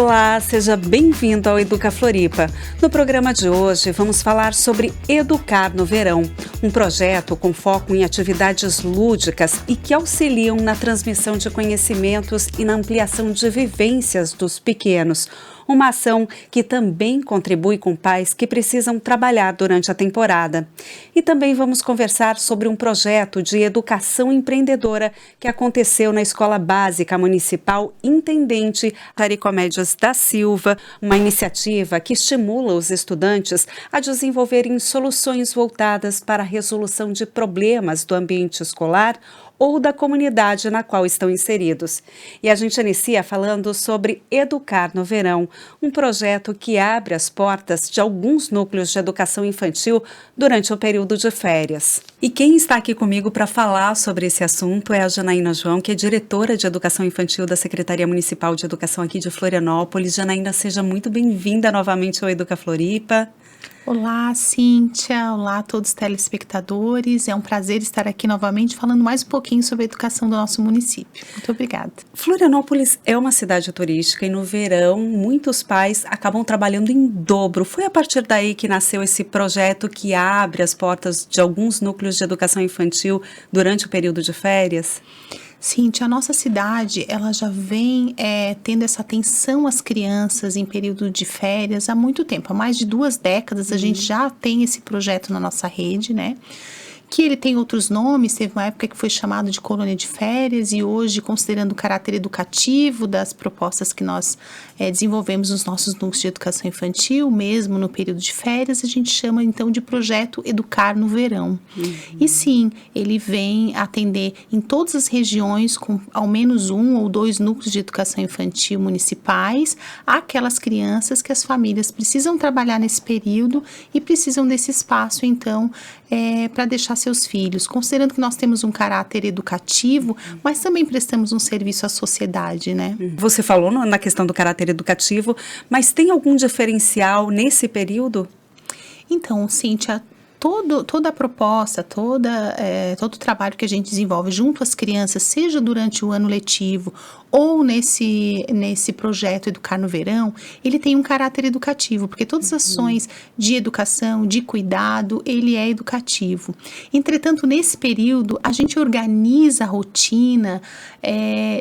Olá, seja bem-vindo ao Educa Floripa. No programa de hoje vamos falar sobre Educar no Verão, um projeto com foco em atividades lúdicas e que auxiliam na transmissão de conhecimentos e na ampliação de vivências dos pequenos. Uma ação que também contribui com pais que precisam trabalhar durante a temporada. E também vamos conversar sobre um projeto de educação empreendedora que aconteceu na Escola Básica Municipal Intendente Aricomédias da Silva, uma iniciativa que estimula os estudantes a desenvolverem soluções voltadas para a resolução de problemas do ambiente escolar ou da comunidade na qual estão inseridos. E a gente inicia falando sobre Educar no Verão, um projeto que abre as portas de alguns núcleos de educação infantil durante o período de férias. E quem está aqui comigo para falar sobre esse assunto é a Janaína João, que é diretora de Educação Infantil da Secretaria Municipal de Educação aqui de Florianópolis. Janaína, seja muito bem-vinda novamente ao Educa Floripa. Olá, Cíntia. Olá a todos os telespectadores. É um prazer estar aqui novamente falando mais um pouquinho sobre a educação do nosso município. Muito obrigada. Florianópolis é uma cidade turística e no verão muitos pais acabam trabalhando em dobro. Foi a partir daí que nasceu esse projeto que abre as portas de alguns núcleos de educação infantil durante o período de férias? Cíntia, a nossa cidade, ela já vem tendo essa atenção às crianças em período de férias há muito tempo. Há mais de 2 décadas a gente já tem esse projeto na nossa rede, né? Que ele tem outros nomes, teve uma época que foi chamado de colônia de férias e hoje, considerando o caráter educativo das propostas que nós desenvolvemos nos nossos núcleos de educação infantil, mesmo no período de férias, a gente chama então de projeto Educar no Verão. E sim, ele vem atender em todas as regiões com ao menos 1 ou 2 núcleos de educação infantil municipais, aquelas crianças que as famílias precisam trabalhar nesse período e precisam desse espaço então para deixar seus filhos, considerando que nós temos um caráter educativo, mas também prestamos um serviço à sociedade, né? Você falou na questão do caráter educativo, mas tem algum diferencial nesse período? Então, Cíntia, toda a proposta, todo o trabalho que a gente desenvolve junto às crianças, seja durante o ano letivo ou nesse projeto Educar no Verão, ele tem um caráter educativo, porque todas as ações de educação, de cuidado, ele é educativo. Entretanto, nesse período, a gente organiza a rotina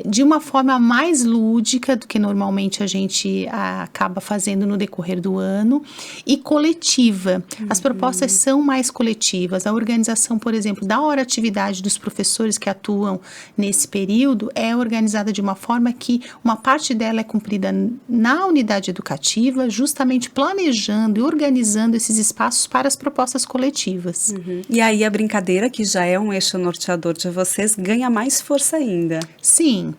de uma forma mais lúdica do que normalmente a gente acaba fazendo no decorrer do ano e coletiva. As propostas são mais coletivas. A organização, por exemplo, da hora atividade dos professores que atuam nesse período é organizada de uma forma que uma parte dela é cumprida na unidade educativa, justamente planejando e organizando esses espaços para as propostas coletivas. E aí a brincadeira, que já é um eixo norteador de vocês, ganha mais força ainda. Sim,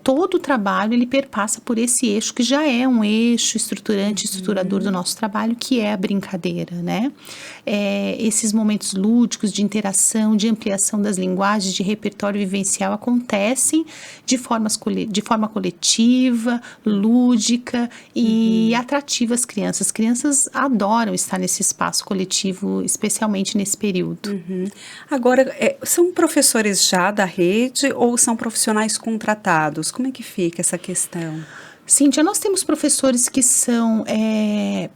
todo o trabalho ele perpassa por esse eixo que já é um eixo estruturante, estruturador do nosso trabalho, que é a brincadeira, né? Esses momentos lúdicos de interação, de ampliação das linguagens, de repertório vivencial acontecem de forma coletiva, lúdica e atrativa às crianças. As crianças adoram estar nesse espaço coletivo, especialmente nesse período. Agora, são professores já da rede ou são profissionais contratados? Como é que fica essa questão? Cíntia, nós temos professores que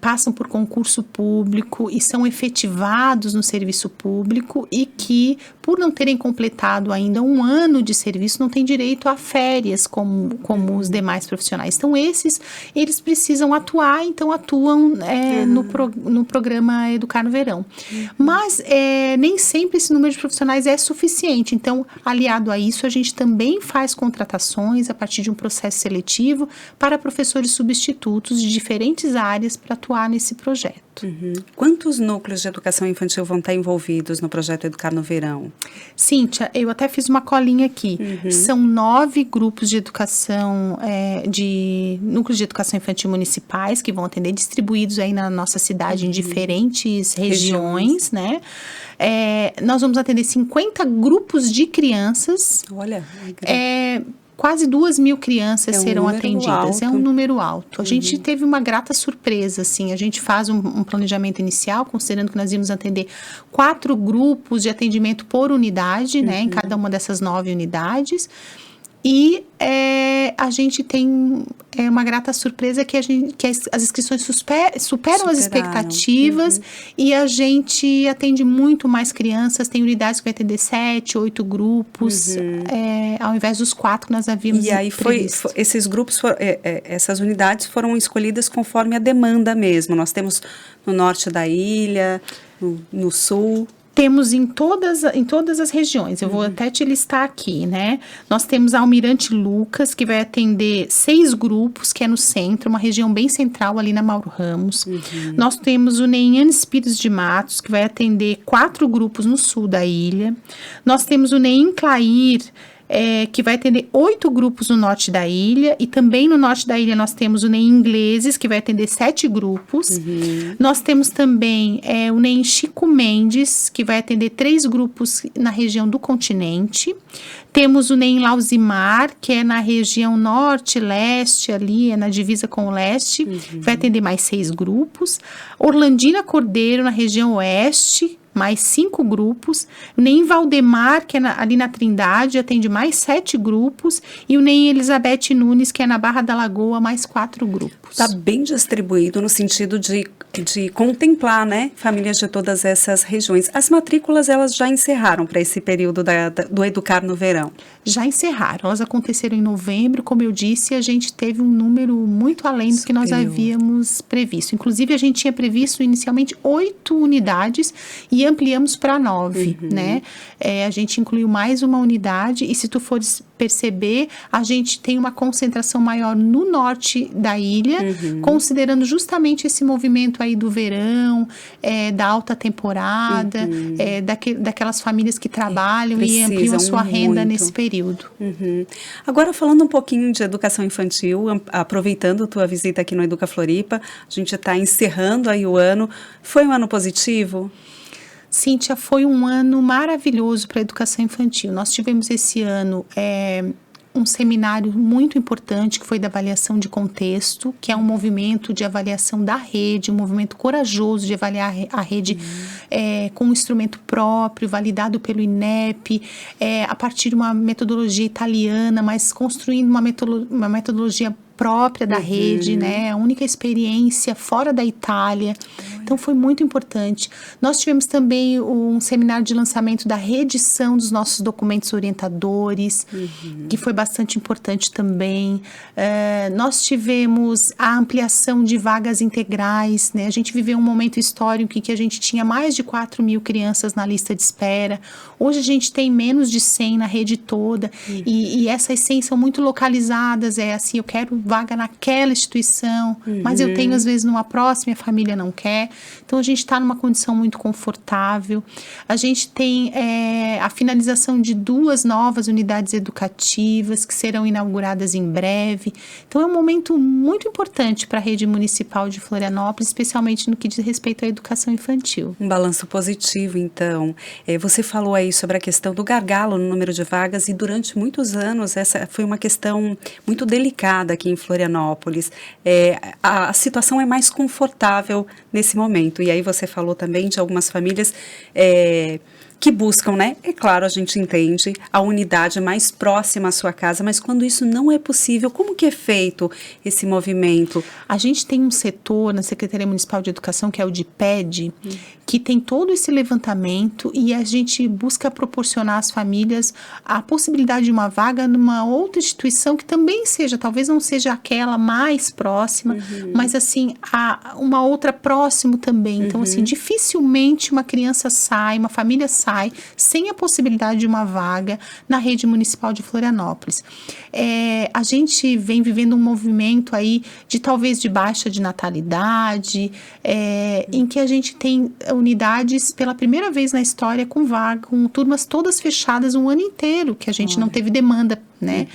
passam por concurso público e são efetivados no serviço público e que, por não terem completado ainda 1 ano de serviço, não têm direito a férias como os demais profissionais. Então, eles precisam atuar, então atuam no programa Educar no Verão. Mas nem sempre esse número de profissionais é suficiente. Então, aliado a isso, a gente também faz contratações a partir de um processo seletivo para professores substitutos de diferentes áreas para atuar nesse projeto. Quantos núcleos de educação infantil vão estar envolvidos no projeto Educar no Verão? Cíntia, eu até fiz uma colinha aqui. São 9 grupos de educação, núcleos de educação infantil municipais que vão atender, distribuídos aí na nossa cidade em diferentes regiões, né? Nós vamos atender 50 grupos de crianças. Olha, quase 2.000 crianças serão número atendidas. alto. É um número alto. A gente teve uma grata surpresa, assim. A gente faz um planejamento inicial, considerando que nós íamos atender 4 grupos de atendimento por unidade, né, em cada uma dessas 9 unidades. E a gente tem uma grata surpresa que as inscrições superam as expectativas, e a gente atende muito mais crianças. Tem unidades que vai atender 7, 8 grupos, ao invés dos 4 que nós havíamos previsto. E aí esses grupos, essas unidades foram escolhidas conforme a demanda mesmo. Nós temos no norte da ilha, no sul... Temos em todas as regiões. Eu vou até te listar aqui, né? Nós temos a Almirante Lucas, que vai atender 6 grupos, que é no centro, uma região bem central ali na Mauro Ramos. Nós temos o Neiane Pires de Matos, que vai atender 4 grupos no sul da ilha. Nós temos o Neim Clair, que vai atender 8 grupos no norte da ilha, e também no norte da ilha nós temos o NEM Ingleses, que vai atender 7 grupos. Nós temos também o NEM Chico Mendes, que vai atender 3 grupos na região do continente. Temos o NEM Lauzimar, que é na região norte-leste, ali, na divisa com o leste, vai atender mais 6 grupos. Orlandina Cordeiro, na região oeste, mais 5 grupos. O NEM Valdemar, que é ali na Trindade, atende mais 7 grupos. E o NEM Elizabeth Nunes, que é na Barra da Lagoa, mais 4 grupos. Está bem distribuído no sentido de contemplar, né, famílias de todas essas regiões. As matrículas, elas já encerraram para esse período do Educar no Verão? Já encerraram. Elas aconteceram em novembro, como eu disse, a gente teve um número muito além do que nós havíamos previsto. Inclusive, a gente tinha previsto inicialmente 8 unidades e ampliamos para 9, né? A gente incluiu mais uma unidade, e se tu fores perceber, a gente tem uma concentração maior no norte da ilha, considerando justamente esse movimento aí do verão, da alta temporada, daquelas famílias que trabalham e ampliam a sua renda nesse período. Agora, falando um pouquinho de educação infantil, aproveitando tua visita aqui no Educa Floripa, a gente está encerrando aí o ano. Foi um ano positivo? Cíntia, foi um ano maravilhoso para a educação infantil. Nós tivemos esse ano um seminário muito importante, que foi da avaliação de contexto, que é um movimento de avaliação da rede, um movimento corajoso de avaliar a rede com um instrumento próprio, validado pelo INEP, a partir de uma metodologia italiana, mas construindo uma metodologia própria da rede, né? A única experiência fora da Itália. Então, foi muito importante. Nós tivemos também um seminário de lançamento da reedição dos nossos documentos orientadores, que foi bastante importante também. Nós tivemos a ampliação de vagas integrais, né? A gente viveu um momento histórico em que a gente tinha mais de 4.000 crianças na lista de espera. Hoje a gente tem menos de 100 na rede toda, e essas 100 são muito localizadas, assim, eu quero vaga naquela instituição, mas eu tenho às vezes numa próxima e a família não quer. Então a gente está numa condição muito confortável. A gente tem a finalização de 2 novas unidades educativas que serão inauguradas em breve. Então é um momento muito importante para a rede municipal de Florianópolis, especialmente no que diz respeito à educação infantil. Um balanço positivo, então. Você falou aí sobre a questão do gargalo no número de vagas, e durante muitos anos essa foi uma questão muito delicada aqui em Florianópolis. A situação é mais confortável nesse momento. E aí você falou também de algumas famílias que buscam, né? É claro, a gente entende a unidade mais próxima à sua casa, mas quando isso não é possível, como que é feito esse movimento? A gente tem um setor na Secretaria Municipal de Educação, que é o DIPED, que tem todo esse levantamento, e a gente busca proporcionar às famílias a possibilidade de uma vaga numa outra instituição que também seja, talvez não seja aquela mais próxima, mas assim, uma outra próximo também. Então, assim, dificilmente uma criança sai, uma família sai sem a possibilidade de uma vaga na rede municipal de Florianópolis. A gente vem vivendo um movimento aí de talvez de baixa de natalidade, em que a gente tem unidades pela primeira vez na história com vaga, com turmas todas fechadas um ano inteiro, que a gente não teve demanda, né?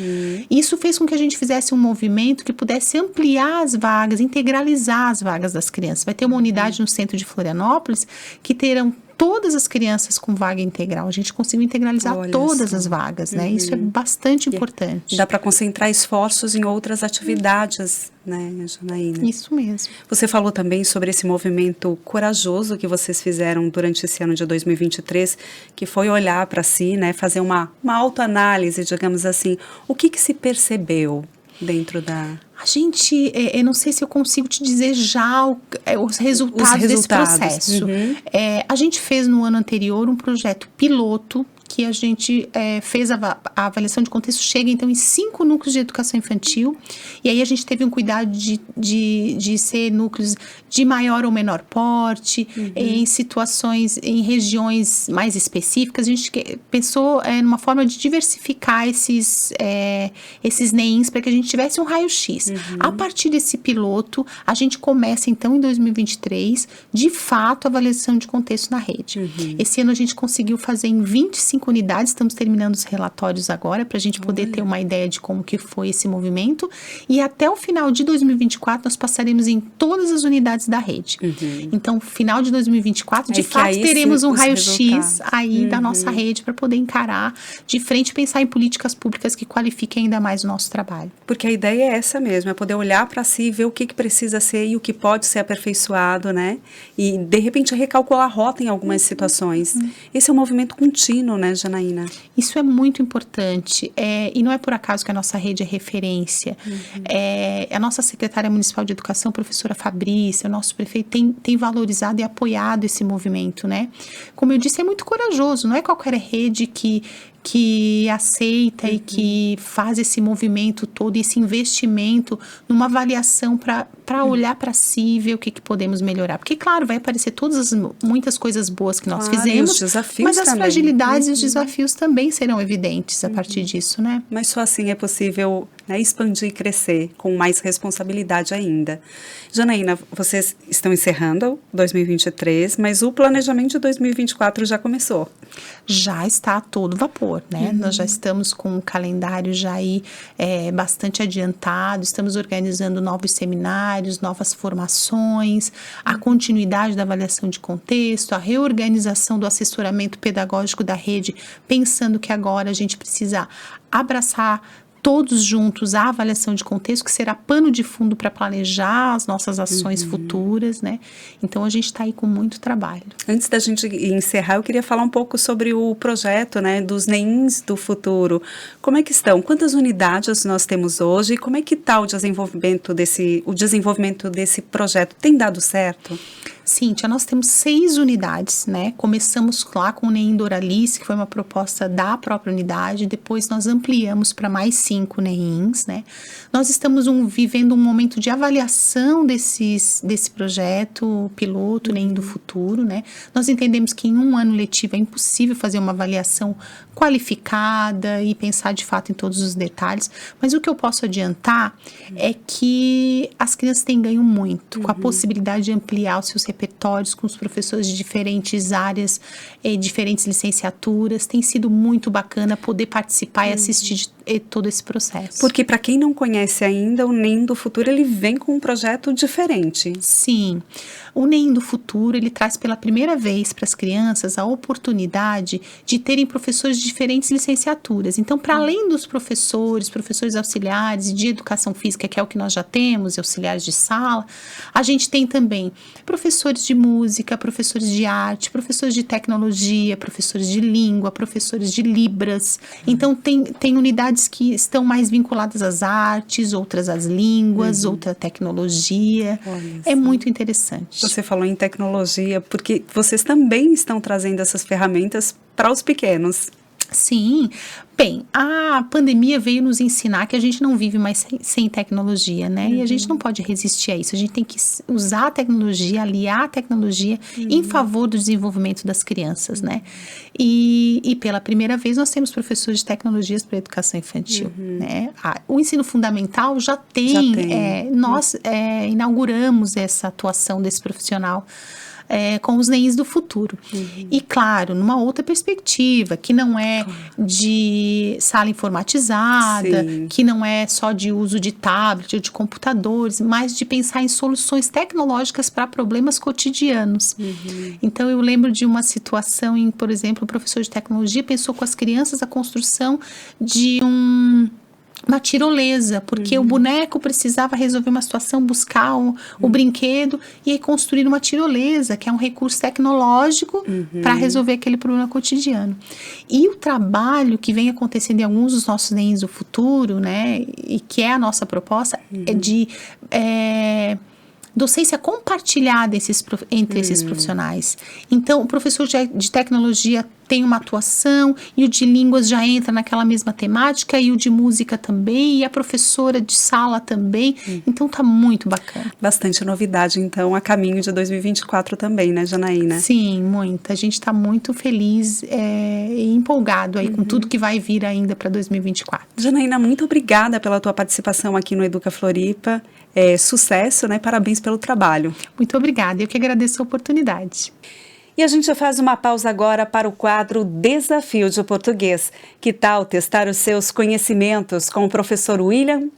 Isso fez com que a gente fizesse um movimento que pudesse ampliar as vagas, integralizar as vagas das crianças. Vai ter uma unidade no centro de Florianópolis que terão todas as crianças com vaga integral. A gente conseguiu integralizar todas as vagas, né? Isso é bastante importante. Dá para concentrar esforços em outras atividades, né, Janaína? Isso mesmo. Você falou também sobre esse movimento corajoso que vocês fizeram durante esse ano de 2023, que foi olhar para si, né, fazer uma autoanálise, digamos assim. O que se percebeu dentro da... A gente, eu não sei se eu consigo te dizer já os resultados desse processo. A gente fez no ano anterior um projeto piloto que a gente fez a avaliação de contexto, chega então em 5 núcleos de educação infantil, e aí a gente teve um cuidado de ser núcleos de maior ou menor porte, em situações, em regiões mais específicas. A gente pensou numa forma de diversificar esses NEINs para que a gente tivesse um raio-x. A partir desse piloto, a gente começa então em 2023, de fato, a avaliação de contexto na rede. Esse ano a gente conseguiu fazer em 25 unidades, estamos terminando os relatórios agora, para a gente poder ter uma ideia de como que foi esse movimento, e até o final de 2024 nós passaremos em todas as unidades da rede. Então, final de 2024, de fato, teremos um raio-x aí da nossa rede para poder encarar de frente e pensar em políticas públicas que qualifiquem ainda mais o nosso trabalho. Porque a ideia é essa mesmo, é poder olhar para si, ver o que precisa ser e o que pode ser aperfeiçoado, né? E, de repente, recalcular a rota em algumas situações. Esse é um movimento contínuo, né, Janaína? Isso é muito importante, e não é por acaso que a nossa rede é referência. A nossa secretária municipal de educação, professora Fabrícia, o nosso prefeito tem valorizado e apoiado esse movimento, né? Como eu disse, é muito corajoso, não é qualquer rede que aceita e que faz esse movimento todo, esse investimento numa avaliação para olhar para si e ver o que podemos melhorar. Porque, claro, vai aparecer muitas coisas boas que nós fizemos, mas as fragilidades e os desafios também serão evidentes a partir disso, né? Mas só assim é possível, né, expandir e crescer com mais responsabilidade ainda. Janaína, vocês estão encerrando 2023, mas o planejamento de 2024 já começou. Já está a todo vapor, né? Nós já estamos com um calendário já aí bastante adiantado, estamos organizando novos seminários, novas formações, a continuidade da avaliação de contexto, a reorganização do assessoramento pedagógico da rede, pensando que agora a gente precisa abraçar todos juntos a avaliação de contexto, que será pano de fundo para planejar as nossas ações futuras, né? Então, a gente está aí com muito trabalho. Antes da gente encerrar, eu queria falar um pouco sobre o projeto, né, dos NEINs do futuro. Como é que estão? Quantas unidades nós temos hoje? E como é que está o desenvolvimento desse projeto? Tem dado certo? Cíntia, nós temos 6 unidades, né? Começamos lá com o NEIN Doralice, que foi uma proposta da própria unidade, depois nós ampliamos para mais 5 NEINs, né? Nós estamos vivendo um momento de avaliação desse projeto piloto, NEIN do futuro, né? Nós entendemos que em um ano letivo é impossível fazer uma avaliação qualificada e pensar de fato em todos os detalhes, mas o que eu posso adiantar é que as crianças têm ganho muito com a possibilidade de ampliar os seus repertórios com os professores de diferentes áreas, diferentes licenciaturas. Tem sido muito bacana poder participar e assistir todo esse processo. Porque para quem não conhece ainda, o NEIN do futuro, ele vem com um projeto diferente. Sim, o NEIN do futuro, ele traz pela primeira vez para as crianças a oportunidade de terem professores de diferentes licenciaturas. Então, para além dos professores auxiliares de educação física, que é o que nós já temos, auxiliares de sala, a gente tem também professores de música, professores de arte, professores de tecnologia, professores de língua, professores de libras. Então, tem unidades que estão mais vinculadas às artes, outras às línguas, outra à tecnologia. É muito interessante. Você falou em tecnologia, porque vocês também estão trazendo essas ferramentas para os pequenos. Sim, bem, a pandemia veio nos ensinar que a gente não vive mais sem tecnologia, né? E a gente não pode resistir a isso, a gente tem que usar a tecnologia, aliar a tecnologia em favor do desenvolvimento das crianças, né? E pela primeira vez nós temos professores de tecnologias para a educação infantil, né? O ensino fundamental já tem. Nós inauguramos essa atuação desse profissional com os NEIs do futuro. E, claro, numa outra perspectiva, que não é de sala informatizada, Sim. que não é só de uso de tablet ou de computadores, mas de pensar em soluções tecnológicas para problemas cotidianos. Então, eu lembro de uma situação em, por exemplo, o professor de tecnologia pensou com as crianças a construção de uma tirolesa, porque o boneco precisava resolver uma situação, buscar o brinquedo e aí construir uma tirolesa, que é um recurso tecnológico para resolver aquele problema cotidiano. E o trabalho que vem acontecendo em alguns dos nossos NEIs do futuro, né, e que é a nossa proposta, é de docência compartilhada entre esses profissionais. Então, o professor de tecnologia tem uma atuação, e o de línguas já entra naquela mesma temática, e o de música também, e a professora de sala também. Então, tá muito bacana. Bastante novidade, então, a caminho de 2024 também, né, Janaína? Sim, muita. A gente está muito feliz e empolgado aí com tudo que vai vir ainda para 2024. Janaína, muito obrigada pela tua participação aqui no Educa Floripa. Sucesso, né? Parabéns pelo trabalho. Muito obrigada, eu que agradeço a oportunidade. E a gente faz uma pausa agora para o quadro Desafio de Português. Que tal testar os seus conhecimentos com o professor William?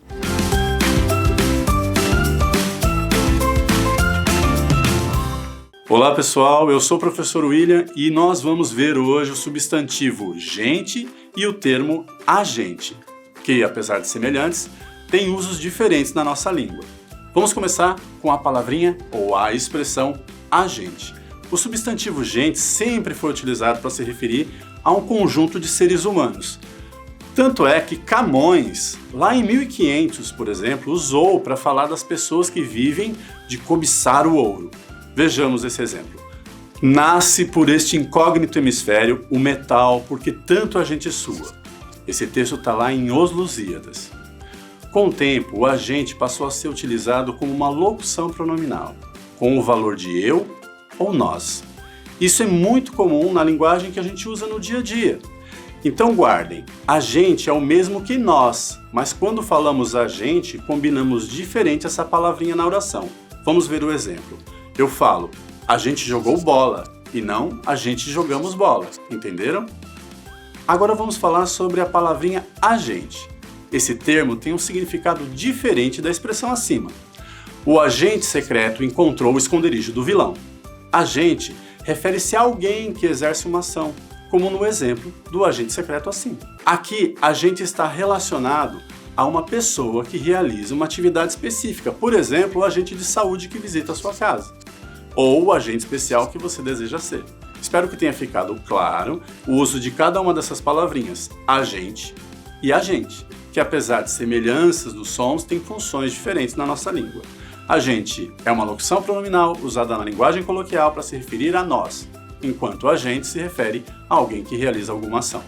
Olá pessoal, eu sou o professor William e nós vamos ver hoje o substantivo gente e o termo agente, que apesar de semelhantes, têm usos diferentes na nossa língua. Vamos começar com a palavrinha ou a expressão agente. O substantivo gente sempre foi utilizado para se referir a um conjunto de seres humanos. Tanto é que Camões, lá em 1500, por exemplo, usou para falar das pessoas que vivem de cobiçar o ouro. Vejamos esse exemplo. Nasce por este incógnito hemisfério o metal porque tanto a gente sua. Esse texto está lá em Os Lusíadas. Com o tempo, o agente passou a ser utilizado como uma locução pronominal, com o valor de eu ou nós. Isso é muito comum na linguagem que a gente usa no dia a dia. Então guardem, agente é o mesmo que nós, mas quando falamos agente, combinamos diferente essa palavrinha na oração. Vamos ver o exemplo. Eu falo, a gente jogou bola, e não a gente jogamos bola, entenderam? Agora vamos falar sobre a palavrinha agente. Esse termo tem um significado diferente da expressão acima. O agente secreto encontrou o esconderijo do vilão. Agente refere-se a alguém que exerce uma ação, como no exemplo do agente secreto acima. Aqui, agente está relacionado a uma pessoa que realiza uma atividade específica, por exemplo, o agente de saúde que visita a sua casa, ou o agente especial que você deseja ser. Espero que tenha ficado claro o uso de cada uma dessas palavrinhas, agente e agente, que apesar de semelhanças dos sons, têm funções diferentes na nossa língua. Agente é uma locução pronominal usada na linguagem coloquial para se referir a nós, enquanto agente se refere a alguém que realiza alguma ação.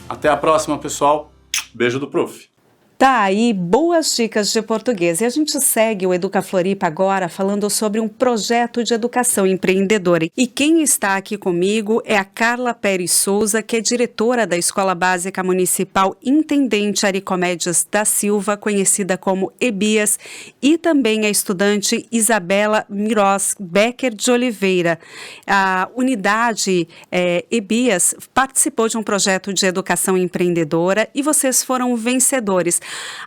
Até a próxima, pessoal. Beijo do prof. Tá aí, boas dicas de português. E a gente segue o Educa Floripa agora falando sobre um projeto de educação empreendedora. E quem está aqui comigo é a Carla Pérez Souza, que é diretora da Escola Básica Municipal Intendente Aricomedes da Silva, conhecida como EBIAS, e também a estudante Isabela Miros Becker de Oliveira. A unidade EBIAS participou de um projeto de educação empreendedora e vocês foram vencedores.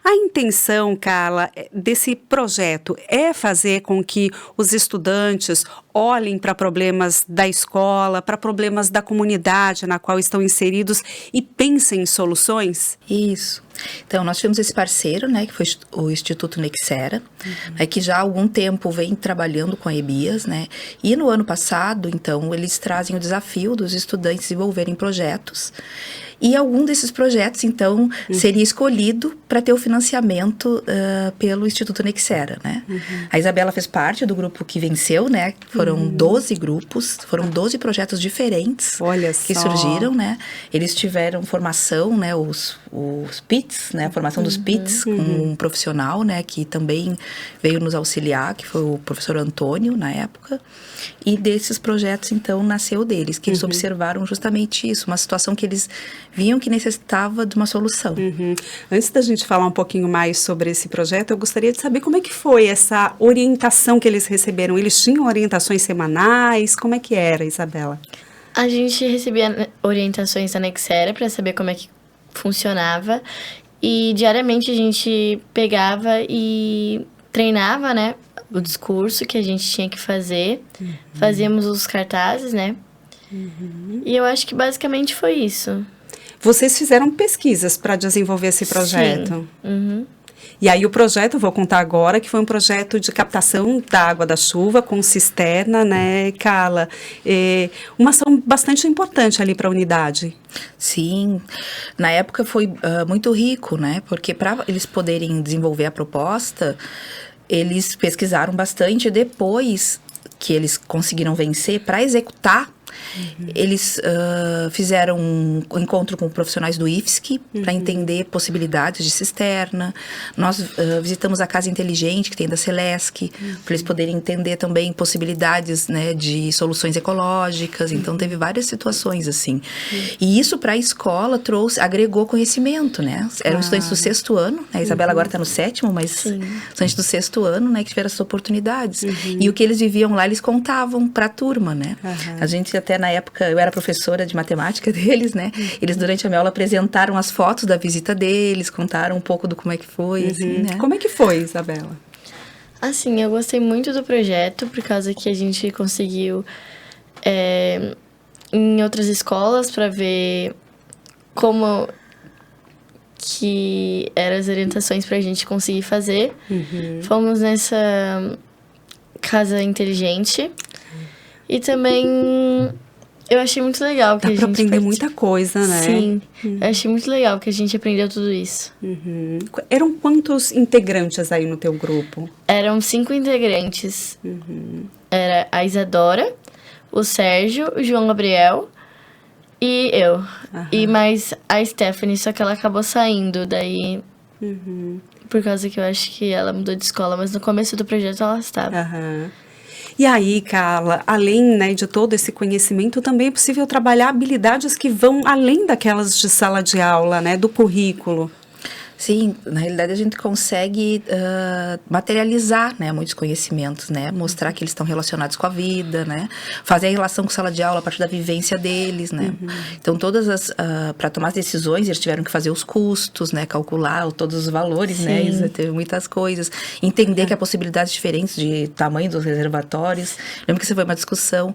A intenção, Carla, desse projeto é fazer com que os estudantes olhem para problemas da escola, para problemas da comunidade na qual estão inseridos e pensem em soluções? Isso. Então, nós tivemos esse parceiro, né, que foi o Instituto Nexera, que já há algum tempo vem trabalhando com a EBIAS, né, e no ano passado, então, eles trazem o desafio dos estudantes desenvolverem projetos, e algum desses projetos, então, seria escolhido para ter o financiamento pelo Instituto Nexera, né. A Isabela fez parte do grupo que venceu, né, foram 12 grupos, foram 12 projetos diferentes que surgiram, né, eles tiveram formação, né, os PITs, né, a formação dos PITs com um profissional, né, que também veio nos auxiliar, que foi o professor Antônio, na época, e desses projetos, então, nasceu deles, que eles observaram justamente isso, uma situação que eles viam que necessitava de uma solução. Antes da gente falar um pouquinho mais sobre esse projeto, eu gostaria de saber como é que foi essa orientação que eles receberam. Eles tinham orientações semanais? Como é que era, Isabela? A gente recebia orientações da Nexera para saber como é que funcionava. E diariamente a gente pegava e treinava, né, o discurso que a gente tinha que fazer. Fazíamos os cartazes, né? E eu acho que basicamente foi isso. Vocês fizeram pesquisas para desenvolver esse projeto? Sim. E aí o projeto, eu vou contar agora, que foi um projeto de captação da água da chuva com cisterna, né, Carla? Uma ação bastante importante ali para a unidade. Sim, na época foi muito rico, né? Porque para eles poderem desenvolver a proposta, eles pesquisaram bastante. Depois que eles conseguiram vencer, para executar, eles fizeram um encontro com profissionais do IFSC para entender possibilidades de cisterna. Nós visitamos a Casa Inteligente, que tem da Celesc, para eles poderem entender também possibilidades, né, de soluções ecológicas. Então, teve várias situações assim. E isso para a escola agregou conhecimento, né? Eram estudantes do 6º ano, né? A Isabela agora está no 7º, mas estudantes do 6º ano, né, que tiveram essas oportunidades. E o que eles viviam lá, eles contavam para a turma, né? A gente até na época, eu era professora de matemática deles, né? Eles, durante a minha aula, apresentaram as fotos da visita deles, contaram um pouco do como é que foi, assim, né? Como é que foi, Isabela? Assim, eu gostei muito do projeto, por causa que a gente conseguiu em outras escolas para ver como que eram as orientações para a gente conseguir fazer. Fomos nessa Casa Inteligente e também eu achei muito legal que a gente... Dá pra aprender muita coisa, né? Sim, eu achei muito legal que a gente aprendeu tudo isso. Eram quantos integrantes aí no teu grupo? Eram 5 integrantes. Era a Isadora, o Sérgio, o João Gabriel e eu. E mais a Stephanie, só que ela acabou saindo daí... Por causa que eu acho que ela mudou de escola, mas no começo do projeto ela estava. E aí, Carla, além, né, de todo esse conhecimento, também é possível trabalhar habilidades que vão além daquelas de sala de aula, né, do currículo. Sim, na realidade a gente consegue materializar, né, muitos conhecimentos, né, mostrar que eles estão relacionados com a vida, né, fazer a relação com a sala de aula a partir da vivência deles, né. Então para tomar as decisões eles tiveram que fazer os custos, né, calcular todos os valores, né, teve muitas coisas, entender que há possibilidades diferentes de tamanho dos reservatórios. Lembro que isso foi uma discussão,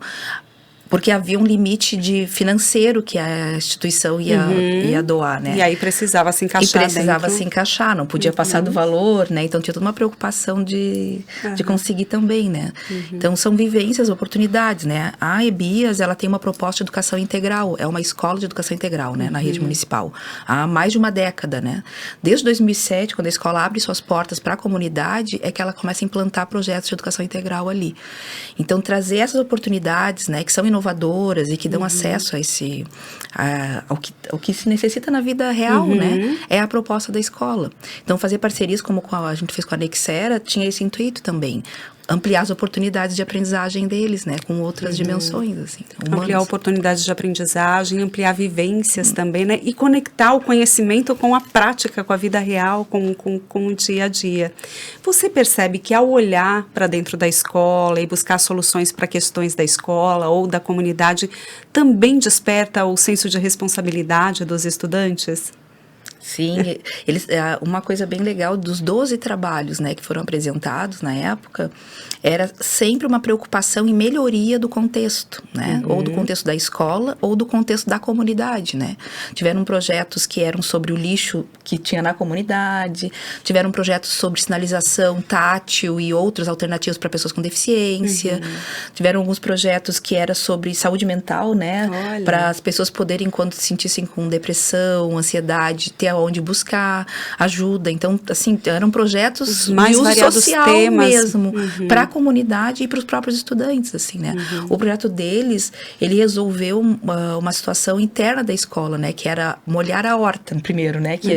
porque havia um limite financeiro que a instituição ia doar, né? E aí precisava se encaixar se encaixar, não podia passar do valor, né? Então tinha toda uma preocupação de conseguir também, né? Então são vivências, oportunidades, né? A EBIAS, ela tem uma proposta de educação integral, é uma escola de educação integral, né? Na rede municipal, há mais de uma década, né? Desde 2007, quando a escola abre suas portas para a comunidade, é que ela começa a implantar projetos de educação integral ali. Então trazer essas oportunidades, né? Que são inovadoras e que dão acesso ao que se necessita na vida real, né? É a proposta da escola. Então, fazer parcerias como a gente fez com a Nexera tinha esse intuito também. Ampliar as oportunidades de aprendizagem deles, né? Com outras dimensões, assim. Ampliar oportunidades de aprendizagem, ampliar vivências também, né? E conectar o conhecimento com a prática, com a vida real, com o dia a dia. Você percebe que ao olhar para dentro da escola e buscar soluções para questões da escola ou da comunidade, também desperta o senso de responsabilidade dos estudantes? Sim, uma coisa bem legal dos 12 trabalhos, né, que foram apresentados na época, era sempre uma preocupação em melhoria do contexto, né, ou do contexto da escola, ou do contexto da comunidade, né. Tiveram projetos que eram sobre o lixo que tinha na comunidade, tiveram projetos sobre sinalização tátil e outras alternativas para pessoas com deficiência, tiveram alguns projetos que era sobre saúde mental, né, para as pessoas poderem, quando se sentissem com depressão, ansiedade, ter aonde buscar ajuda. Então, assim, eram projetos mais de uso social temas mesmo, para a comunidade e para os próprios estudantes, assim, né. O projeto deles, ele resolveu uma situação interna da escola, né, que era molhar a horta, primeiro, né, que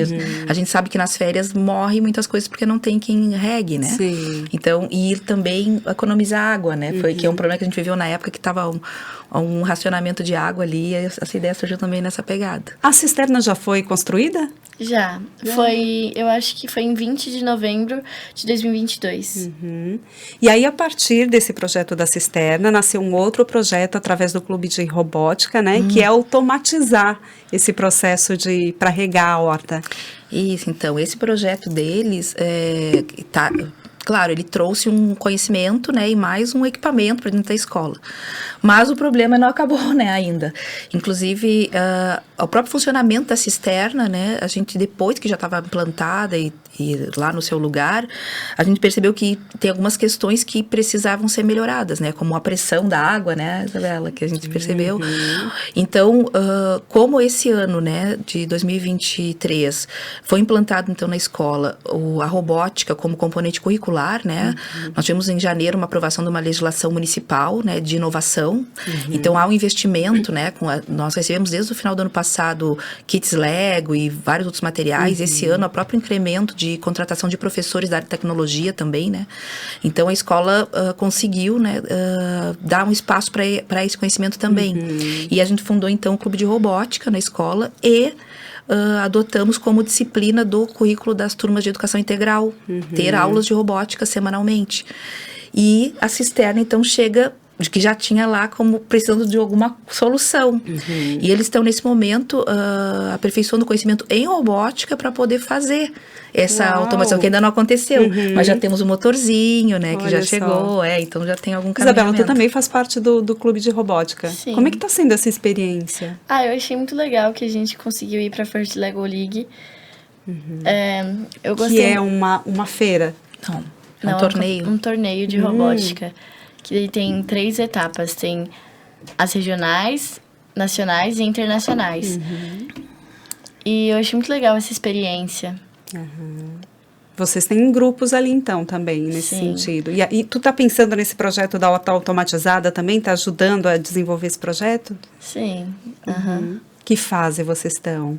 a gente sabe que nas férias morrem muitas coisas porque não tem quem regue, né. Sim. Então, e também economizar água, né, que é um problema que a gente viveu na época que estava um racionamento de água ali, e essa ideia surgiu também nessa pegada. A cisterna já foi construída? Já. Foi, eu acho que foi em 20 de novembro de 2022. E aí, a partir desse projeto da cisterna, nasceu um outro projeto através do Clube de Robótica, né? Que é automatizar esse processo para regar a horta. Isso, então, esse projeto deles claro, ele trouxe um conhecimento, né, e mais um equipamento para dentro da escola. Mas o problema não acabou, né, ainda. Inclusive, o próprio funcionamento da cisterna, né, a gente, depois que já estava implantada e lá no seu lugar, a gente percebeu que tem algumas questões que precisavam ser melhoradas, né, como a pressão da água, né, Isabela, que a gente percebeu. Então, como esse ano, né, de 2023, foi implantado, então, na escola a robótica como componente curricular, né, nós tivemos em janeiro uma aprovação de uma legislação municipal, né, de inovação. Então, há um investimento, né, nós recebemos desde o final do ano passado kits Lego e vários outros materiais. Esse ano, o próprio incremento de contratação de professores da área de tecnologia também, né? Então, a escola conseguiu, né, dar um espaço para esse conhecimento também. E a gente fundou, então, o Clube de Robótica na escola e adotamos como disciplina do currículo das turmas de educação integral, ter aulas de robótica semanalmente. E a cisterna, então, chega de que já tinha lá como precisando de alguma solução. E eles estão, nesse momento, aperfeiçoando o conhecimento em robótica para poder fazer essa automação, que ainda não aconteceu. Mas já temos o motorzinho, né, que já chegou. Então já tem algum caminhamento. Isabela, tu também faz parte do Clube de Robótica. Sim. Como é que tá sendo essa experiência? Eu achei muito legal que a gente conseguiu ir pra First Lego League. Eu gostei. Que é uma feira. Não, um torneio. Um torneio de robótica. Que ele tem 3 etapas. Tem as regionais, nacionais e internacionais. E eu achei muito legal essa experiência. Vocês têm grupos ali, então, também, nesse sentido. E tu tá pensando nesse projeto da horta automatizada também? Tá ajudando a desenvolver esse projeto? Sim. Que fase vocês estão?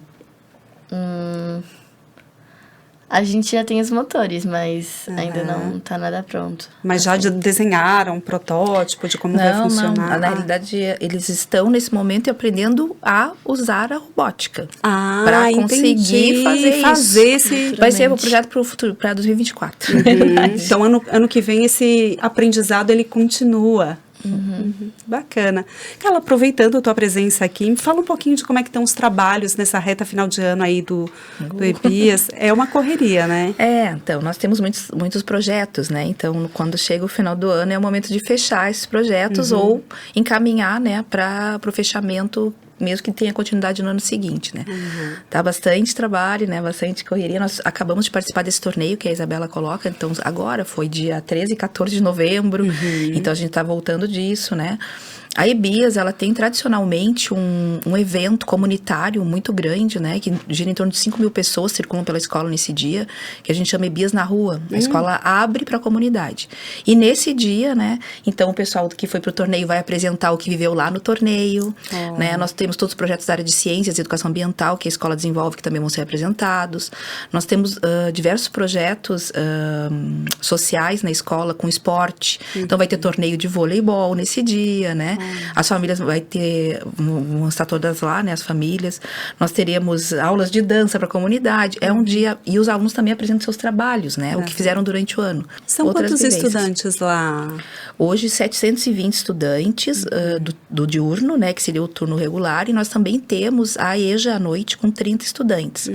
A gente já tem os motores, mas ainda não tá nada pronto. Mas já desenharam um protótipo de como vai funcionar? Não. Na realidade, eles estão nesse momento aprendendo a usar a robótica. Para conseguir fazer esse... Vai ser o projeto para o futuro, para 2024. Então, ano que vem, esse aprendizado, ele continua. Bacana. Carla, aproveitando a tua presença aqui, me fala um pouquinho de como é que estão os trabalhos nessa reta final de ano aí do EBIAS. É uma correria, né? Então, nós temos muitos projetos, né? Então, quando chega o final do ano, é o momento de fechar esses projetos ou encaminhar, né, para o fechamento, mesmo que tenha continuidade no ano seguinte, né? Tá bastante trabalho, né? Bastante correria. Nós acabamos de participar desse torneio que a Isabela coloca, então agora foi dia 13 e 14 de novembro, então a gente tá voltando disso, né? A EBIAS, ela tem tradicionalmente um evento comunitário muito grande, né? Que gira em torno de 5 mil pessoas circulam pela escola nesse dia, que a gente chama EBIAS na rua. A escola abre para a comunidade. E nesse dia, né? Então, o pessoal que foi pro torneio vai apresentar o que viveu lá no torneio, né? Nós temos todos os projetos da área de ciências e educação ambiental que a escola desenvolve, que também vão ser apresentados. Nós temos diversos projetos sociais na escola, com esporte. Então, vai ter torneio de voleibol nesse dia, né? As famílias vão estar todas lá, né? As famílias. Nós teremos aulas de dança para a comunidade. É um dia... E os alunos também apresentam seus trabalhos, né? O que fizeram durante o ano. São quantos estudantes lá? Hoje, 720 estudantes do diurno, né? Que seria o turno regular. E nós também temos a EJA à noite com 30 estudantes.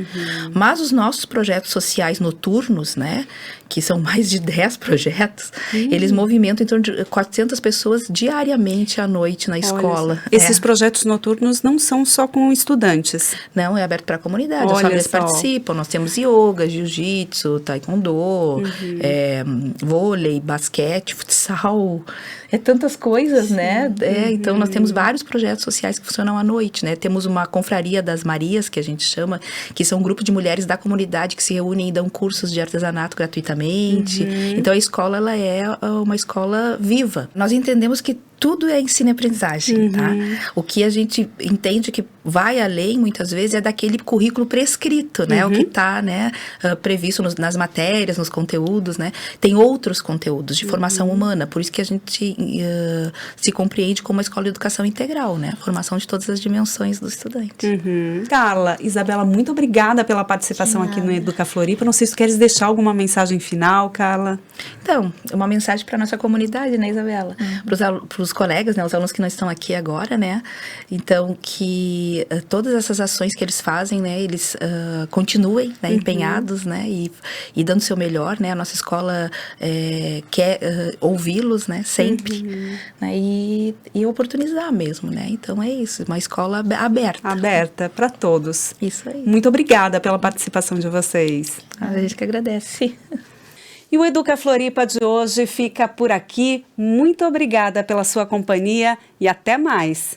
Mas os nossos projetos sociais noturnos, né? Que são mais de 10 projetos, eles movimentam em torno de 400 pessoas diariamente à noite na escola. Esses projetos noturnos não são só com estudantes? Não, é aberto para a comunidade. As famílias participam. Nós temos yoga, jiu-jitsu, taekwondo, vôlei, basquete, futsal. É tantas coisas, né? Então, nós temos vários projetos sociais que funcionam à noite, né? Temos uma confraria das Marias, que a gente chama, que são um grupo de mulheres da comunidade que se reúnem e dão cursos de artesanato gratuitamente. Então, a escola, ela é uma escola viva. Nós entendemos que tudo é ensino e aprendizagem, tá? O que a gente entende que vai além, muitas vezes, é daquele currículo prescrito, né? O que está, né, previsto nas matérias, nos conteúdos, né? Tem outros conteúdos de formação humana, por isso que a gente se compreende como uma escola de educação integral, né? Formação de todas as dimensões do estudante. Carla, Isabela, muito obrigada pela participação aqui no Educa Floripa. Não sei se tu queres deixar alguma mensagem final, Carla. Então, uma mensagem para nossa comunidade, né, Isabela? Para os colegas, né, os alunos que não estão aqui agora, né? Então, que todas essas ações que eles fazem, né, eles continuem, né, empenhados, né, e dando o seu melhor, né? A nossa escola quer ouvi-los, né, sempre, né, e oportunizar mesmo, né? Então, é isso, uma escola aberta. Aberta para todos. Isso aí. Muito obrigada pela participação de vocês. A gente que agradece. E o Educa Floripa de hoje fica por aqui. Muito obrigada pela sua companhia e até mais.